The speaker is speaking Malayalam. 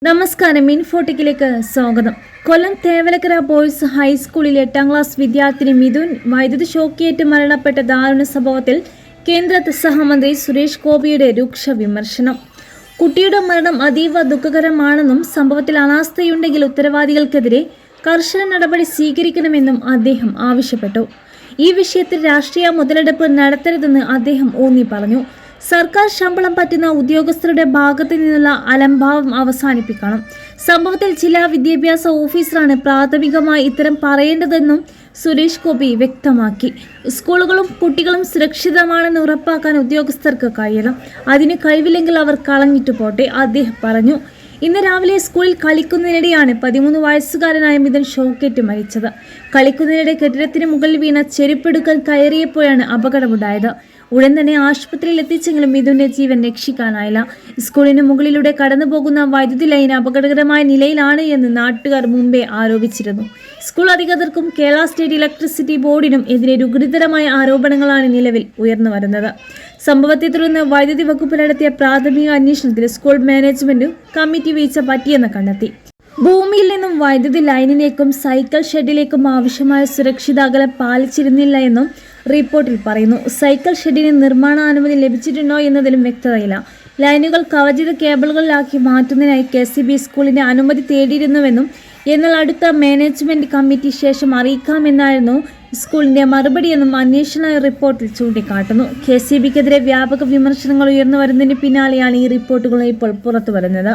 നമസ്കാരം. ഇൻഫോട്ടിക്കിലേക്ക് സ്വാഗതം. കൊല്ലം തേവലക്കര ബോയ്സ് ഹൈസ്കൂളിലെ 8ാം ക്ലാസ് വിദ്യാർത്ഥിനി മിഥുൻ വൈദ്യുതി ഷോക്കേറ്റ് മരണപ്പെട്ട ദാരുണ സംഭവത്തിൽ കേന്ദ്ര സഹമന്ത്രി സുരേഷ് ഗോപിയുടെ രൂക്ഷ വിമർശനം. കുട്ടിയുടെ മരണം അതീവ ദുഃഖകരമാണെന്നും സംഭവത്തിൽ അനാസ്ഥയുണ്ടെങ്കിൽ ഉത്തരവാദികൾക്കെതിരെ കർശന നടപടി സ്വീകരിക്കണമെന്നും അദ്ദേഹം ആവശ്യപ്പെട്ടു. ഈ വിഷയത്തിൽ രാഷ്ട്രീയ മുതലെടുപ്പ് നടത്തരുതെന്ന് അദ്ദേഹം ഊന്നി പറഞ്ഞു. സർക്കാർ ശമ്പളം പറ്റുന്ന ഉദ്യോഗസ്ഥരുടെ ഭാഗത്തു നിന്നുള്ള അലംഭാവം അവസാനിപ്പിക്കണം. സംഭവത്തിൽ ജില്ലാ വിദ്യാഭ്യാസ ഓഫീസറാണ് പ്രാഥമികമായി ഇത്തരം പറയേണ്ടതെന്നും സുരേഷ് ഗോപി വ്യക്തമാക്കി. സ്കൂളുകളും കുട്ടികളും സുരക്ഷിതമാണെന്ന് ഉറപ്പാക്കാൻ ഉദ്യോഗസ്ഥർക്ക് കഴിയണം. അതിന് കഴിവില്ലെങ്കിൽ അവർ കളഞ്ഞിട്ട് പോട്ടെ, അദ്ദേഹം പറഞ്ഞു. ഇന്ന് രാവിലെ സ്കൂളിൽ കളിക്കുന്നതിനിടെയാണ് 13 വയസ്സുകാരനായ മിഥുൻ ഷോക്കേറ്റ് മരിച്ചത്. കളിക്കുന്നതിനിടെ കെട്ടിടത്തിന് മുകളിൽ വീണ ചെരുപ്പെടുക്കാൻ കയറിയപ്പോഴാണ് അപകടമുണ്ടായത്. ഉടൻ തന്നെ ആശുപത്രിയിൽ എത്തിച്ചെങ്കിലും മിഥുന്റെ ജീവൻ രക്ഷിക്കാനായില്ല. സ്കൂളിന് മുകളിലൂടെ കടന്നുപോകുന്ന വൈദ്യുതി ലൈൻ അപകടകരമായ നിലയിലാണ് എന്ന് നാട്ടുകാർ മുമ്പേ ആരോപിച്ചിരുന്നു. സ്കൂൾ അധികൃതർക്കും കേരള സ്റ്റേറ്റ് ഇലക്ട്രിസിറ്റി ബോർഡിനും എതിരെ ഗുരുതരമായ ആരോപണങ്ങളാണ് നിലവിൽ ഉയർന്നു വരുന്നത്. സംഭവത്തെ തുടർന്ന് വൈദ്യുതി വകുപ്പ് നടത്തിയ പ്രാഥമിക അന്വേഷണത്തിൽ സ്കൂൾ മാനേജ്മെന്റും കമ്മിറ്റി വീഴ്ച പറ്റിയെന്ന് കണ്ടെത്തി. ഭൂമിയിൽ നിന്നും വൈദ്യുതി ലൈനിലേക്കും സൈക്കിൾ ഷെഡിലേക്കും ആവശ്യമായ സുരക്ഷിത അകലം പാലിച്ചിരുന്നില്ല എന്നും റിപ്പോർട്ടിൽ പറയുന്നു. സൈക്കിൾ ഷെഡിന് നിർമ്മാണാനുമതി ലഭിച്ചിട്ടുണ്ടോ എന്നതിലും വ്യക്തതയില്ല. ലൈനുകൾ കവചിത കേബിളുകളിലാക്കി മാറ്റുന്നതിനായി KCB സ്കൂളിന്റെ അനുമതി തേടിയിരുന്നുവെന്നും എന്നാൽ അടുത്ത മാനേജ്മെന്റ് കമ്മിറ്റി ശേഷം അറിയിക്കാമെന്നായിരുന്നു സ്കൂളിന്റെ മറുപടിയെന്നും അന്വേഷണ റിപ്പോർട്ടിൽ ചൂണ്ടിക്കാട്ടുന്നു. KCBക്കെതിരെ വ്യാപക വിമർശനങ്ങൾ ഉയർന്നു വരുന്നതിന് പിന്നാലെയാണ് ഈ റിപ്പോർട്ടുകൾ ഇപ്പോൾ പുറത്തുവരുന്നത്.